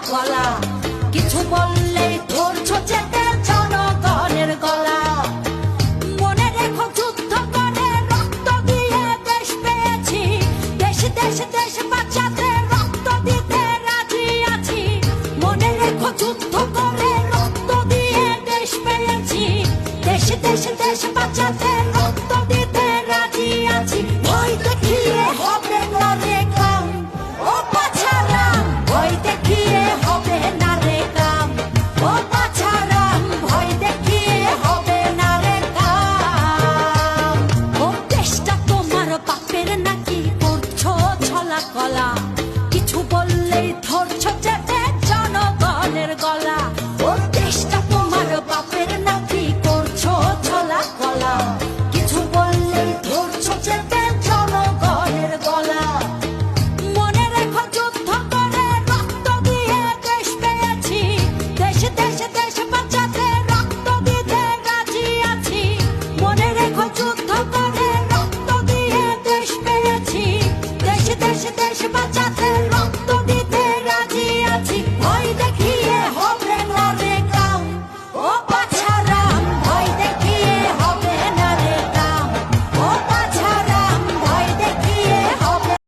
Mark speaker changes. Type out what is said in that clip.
Speaker 1: গলা, কিছু বললেই ধরছো চেপে জনগণের গলা। মনে রেখো যুদ্ধ করে রক্ত দিয়ে দেশ পেয়েছি, দেশ দেশ দেশ বাঁচাতে রক্ত দিতে রাজি আছি। মনে রেখো যুদ্ধ করে রক্ত দিয়ে দেশ পেয়েছি, দেশ দেশ দেশ বাঁচাতে রক্ত দিতে রাজি আছি। ভয় দেখিয়ে হবে না রে কাম, ও বাছারাম, ভয় দেখিয়ে হবে না রে কাম, ও বাছারাম, ভয় দেখিয়ে হবে না রে কাম। ও দেশটা তোমার বাপের নাকি করছো ছলা কলা।